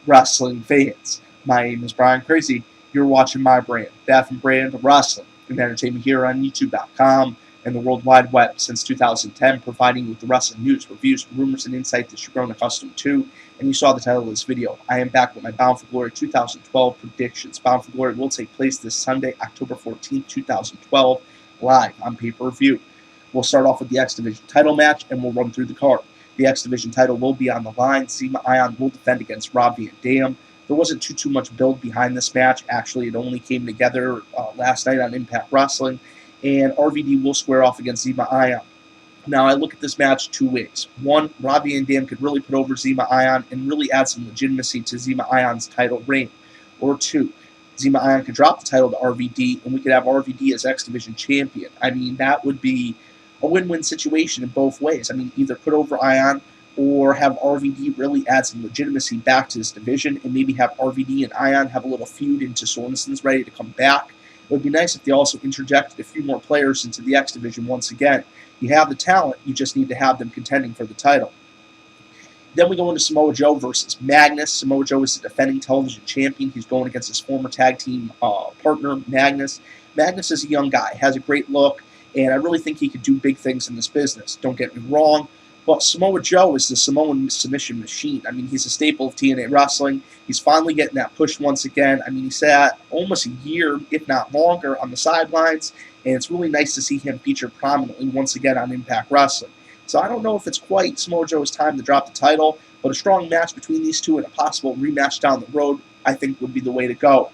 wrestling fans. My name is Brian Crazy. You're watching my brand, Baffin Brand Wrestling and Entertainment here on YouTube.com and the World Wide Web since 2010, providing you with the wrestling news, reviews, rumors, and insight that you've grown accustomed to. And you saw the title of this video. I am back with my Bound for Glory 2012 predictions. Bound for Glory will take place this Sunday, October 14th, 2012, live on pay-per-view. We'll start off with the X Division title match, and we'll run through the card. The X Division title will be on the line. Zema Ion will defend against Rob Van Dam. There wasn't too much build behind this match. Actually, it only came together last night on Impact Wrestling, and RVD will square off against Zema Ion. Now, I look at this match two ways. One, Rob Van Dam could really put over Zema Ion and really add some legitimacy to Zema Ion's title reign. Or two, Zema Ion could drop the title to RVD, and we could have RVD as X Division champion. I mean, that would be a win-win situation in both ways. I mean, either put over Ion or have RVD really add some legitimacy back to this division and maybe have RVD and Ion have a little feud into Sorenson's ready to come back. It would be nice if they also interjected a few more players into the X Division once again. You have the talent, you just need to have them contending for the title. Then we go into Samoa Joe versus Magnus. Samoa Joe is the defending television champion. He's going against his former tag team partner, Magnus. Magnus is a young guy, has a great look, and I really think he could do big things in this business. Don't get me wrong, but Samoa Joe is the Samoan submission machine. I mean, he's a staple of TNA wrestling. He's finally getting that push once again. I mean, he sat almost a year, if not longer, on the sidelines, and it's really nice to see him featured prominently once again on Impact Wrestling. So I don't know if it's quite Samoa Joe's time to drop the title, but a strong match between these two and a possible rematch down the road, I think, would be the way to go.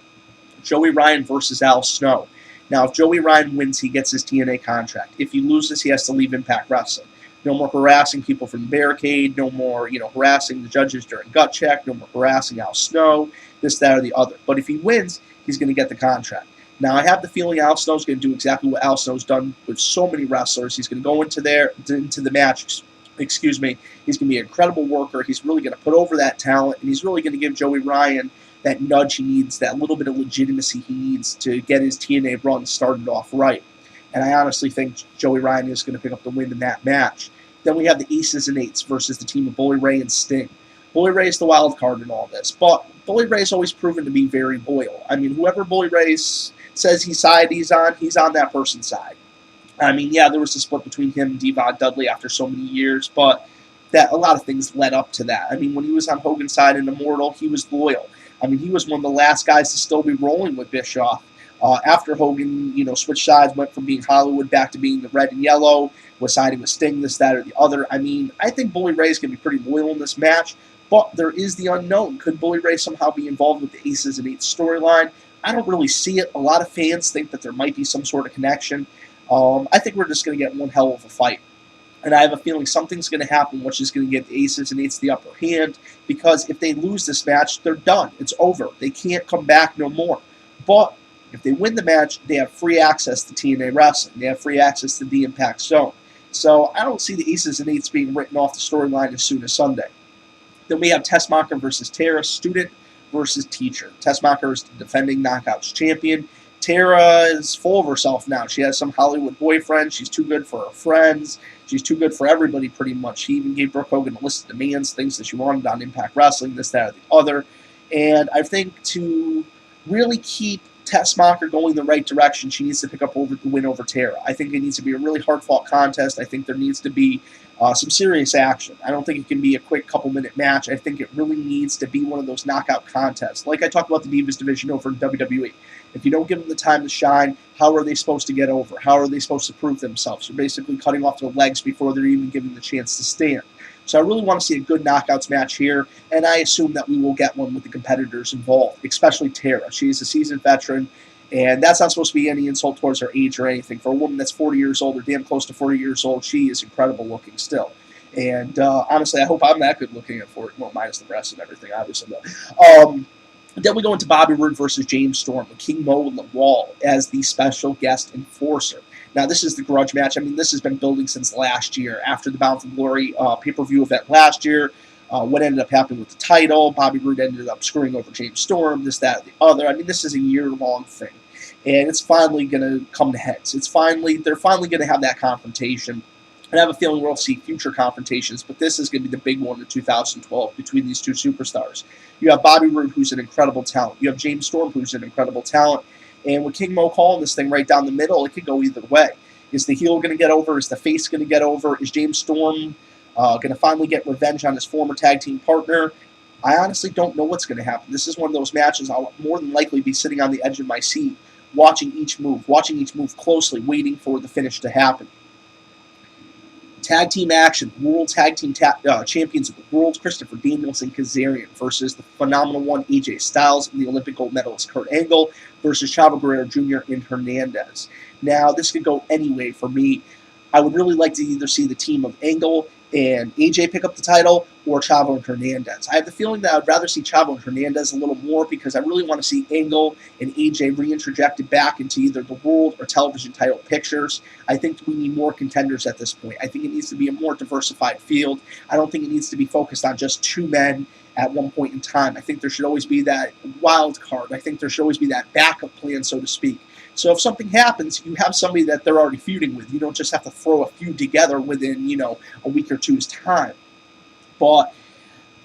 Joey Ryan versus Al Snow. Now, if Joey Ryan wins, he gets his TNA contract. If he loses, he has to leave Impact Wrestling. No more harassing people from the barricade. No more, harassing the judges during gut check. No more harassing Al Snow, this, that, or the other. But if he wins, he's going to get the contract. Now, I have the feeling Al Snow's going to do exactly what Al Snow's done with so many wrestlers. He's going to go into the match. He's going to be an incredible worker. He's really going to put over that talent, and he's really going to give Joey Ryan that nudge he needs, that little bit of legitimacy he needs to get his TNA run started off right. And I honestly think Joey Ryan is going to pick up the win in that match. Then we have the Aces and Eights versus the team of Bully Ray and Sting. Bully Ray is the wild card in all this, but Bully Ray has always proven to be very loyal. I mean, whoever Bully Ray says he's on that person's side. I mean, yeah, there was a split between him and Devon Dudley after so many years, but that a lot of things led up to that. I mean, when he was on Hogan's side in Immortal, he was loyal. I mean, he was one of the last guys to still be rolling with Bischoff. After Hogan, switched sides, went from being Hollywood back to being the red and yellow, was siding with Sting, this, that, or the other. I mean, I think Bully Ray is going to be pretty loyal in this match, but there is the unknown. Could Bully Ray somehow be involved with the Aces and Eights storyline? I don't really see it. A lot of fans think that there might be some sort of connection. I think we're just going to get one hell of a fight. And I have a feeling something's going to happen which is going to get the Aces and Eights the upper hand, because if they lose this match, they're done. It's over. They can't come back no more. But if they win the match, they have free access to TNA Wrestling. They have free access to the Impact Zone. So I don't see the Aces and Eights being written off the storyline as soon as Sunday. Then we have Tessmacher versus Tara, student versus teacher. Tessmacher is the defending Knockouts champion. Tara is full of herself now. She has some Hollywood boyfriend. She's too good for her friends. She's too good for everybody, pretty much. She even gave Brooke Hogan a list of demands, things that she wanted on Impact Wrestling, this, that, or the other. And I think to really keep Tessmacher going the right direction, she needs to pick up the win over Tara. I think it needs to be a really hard-fought contest. I think there needs to be some serious action. I don't think it can be a quick couple-minute match. I think it really needs to be one of those knockout contests. Like I talked about the Divas division over in WWE. If you don't give them the time to shine, how are they supposed to get over? How are they supposed to prove themselves? You're basically cutting off their legs before they're even given the chance to stand. So I really want to see a good knockouts match here, and I assume that we will get one with the competitors involved, especially Tara. She is a seasoned veteran, and that's not supposed to be any insult towards her age or anything. For a woman that's 40 years old or damn close to 40 years old, she is incredible looking still. And honestly, I hope I'm that good looking at 40, well, minus the breasts and everything, obviously. Then we go into Bobby Roode versus James Storm with King Mo Lawal as the special guest enforcer. Now, this is the grudge match. I mean, this has been building since last year. After the Bound for Glory pay-per-view event last year, what ended up happening with the title, Bobby Roode ended up screwing over James Storm, this, that, the other. I mean, this is a year-long thing. And it's finally going to come to heads. They're finally going to have that confrontation. And I have a feeling we'll see future confrontations, but this is going to be the big one in 2012 between these two superstars. You have Bobby Roode, who's an incredible talent. You have James Storm, who's an incredible talent. And with King Mo calling this thing right down the middle, it could go either way. Is the heel going to get over? Is the face going to get over? Is James Storm going to finally get revenge on his former tag team partner? I honestly don't know what's going to happen. This is one of those matches I'll more than likely be sitting on the edge of my seat, watching each move closely, waiting for the finish to happen. Tag team action, World Tag Team Champions of the World, Christopher Danielson Kazarian versus the phenomenal one, AJ Styles, and the Olympic gold medalist Kurt Angle versus Chavo Guerrero Jr. and Hernandez. Now, this could go any way for me. I would really like to either see the team of Angle and AJ pick up the title, or Chavo and Hernandez. I have the feeling that I'd rather see Chavo and Hernandez a little more because I really want to see Angle and AJ reintrojected back into either the world or television title pictures. I think we need more contenders at this point. I think it needs to be a more diversified field. I don't think it needs to be focused on just two men at one point in time. I think there should always be that wild card. I think there should always be that backup plan, so to speak. So if something happens, you have somebody that they're already feuding with. You don't just have to throw a feud together within, a week or two's time. But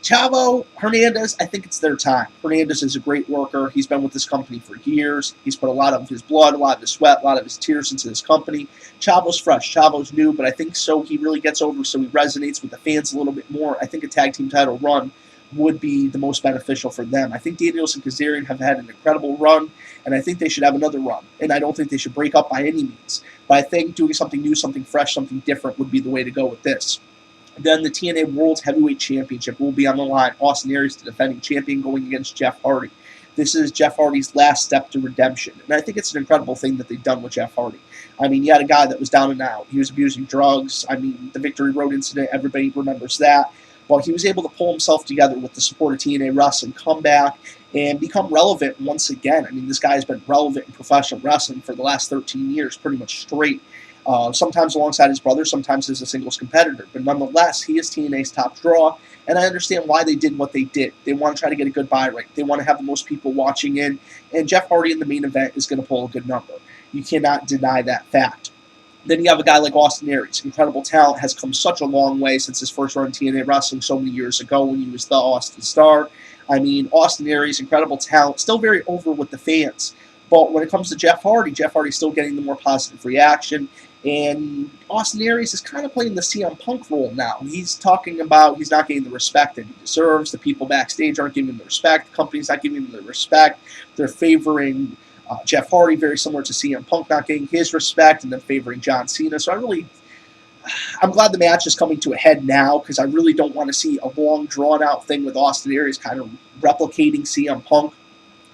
Chavo, Hernandez, I think it's their time. Hernandez is a great worker. He's been with this company for years. He's put a lot of his blood, a lot of his sweat, a lot of his tears into this company. Chavo's fresh. Chavo's new, but I think so he really gets over, so he resonates with the fans a little bit more. I think a tag team title run would be the most beneficial for them. I think Danielson and Kazarian have had an incredible run, and I think they should have another run. And I don't think they should break up by any means. But I think doing something new, something fresh, something different would be the way to go with this. Then the TNA World Heavyweight Championship will be on the line. Austin Aries, the defending champion, going against Jeff Hardy. This is Jeff Hardy's last step to redemption. And I think it's an incredible thing that they've done with Jeff Hardy. I mean, you had a guy that was down and out. He was abusing drugs. I mean, the Victory Road incident, everybody remembers that. Well, he was able to pull himself together with the support of TNA Wrestling, come back, and become relevant once again. I mean, this guy has been relevant in professional wrestling for the last 13 years, pretty much straight. Sometimes alongside his brother, sometimes as a singles competitor. But nonetheless, he is TNA's top draw, and I understand why they did what they did. They want to try to get a good buy rate. They want to have the most people watching in, and Jeff Hardy in the main event is going to pull a good number. You cannot deny that fact. Then you have a guy like Austin Aries. Incredible talent, has come such a long way since his first run in TNA Wrestling so many years ago when he was the Austin Star. I mean, Austin Aries, incredible talent, still very over with the fans. But when it comes to Jeff Hardy's still getting the more positive reaction. And Austin Aries is kind of playing the CM Punk role now. He's talking about he's not getting the respect that he deserves. The people backstage aren't giving him the respect. The company's not giving him the respect. They're favoring Jeff Hardy, very similar to CM Punk not getting his respect, and then favoring John Cena. So I'm glad the match is coming to a head now, because I really don't want to see a long, drawn-out thing with Austin Aries kind of replicating CM Punk.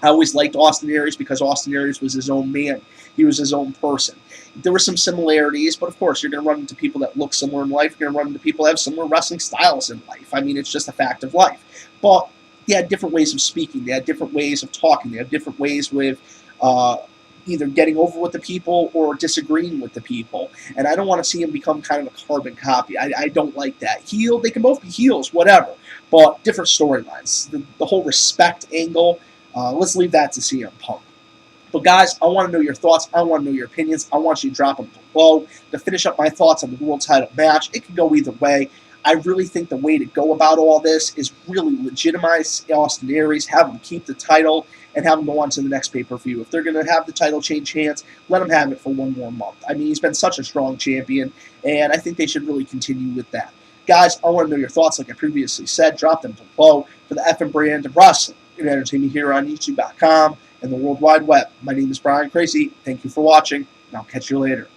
I always liked Austin Aries because Austin Aries was his own man. He was his own person. There were some similarities, but of course, you're going to run into people that look similar in life. You're going to run into people that have similar wrestling styles in life. I mean, it's just a fact of life. But they had different ways of speaking. They had different ways of talking. They had different ways with either getting over with the people or disagreeing with the people. And I don't want to see him become kind of a carbon copy. I don't like that. They can both be heels, whatever, but different storylines. The whole respect angle, let's leave that to CM Punk. But guys, I want to know your thoughts. I want to know your opinions. I want you to drop them below. To finish up my thoughts on the world title match, it could go either way. I really think the way to go about all this is really legitimize Austin Aries, have him keep the title, and have him go on to the next pay-per-view. If they're going to have the title change hands, let him have it for one more month. I mean, he's been such a strong champion, and I think they should really continue with that. Guys, I want to know your thoughts, like I previously said. Drop them below for the effing brand of wrestling and entertainment here on YouTube.com and the World Wide Web. My name is Brian Crazy. Thank you for watching, and I'll catch you later.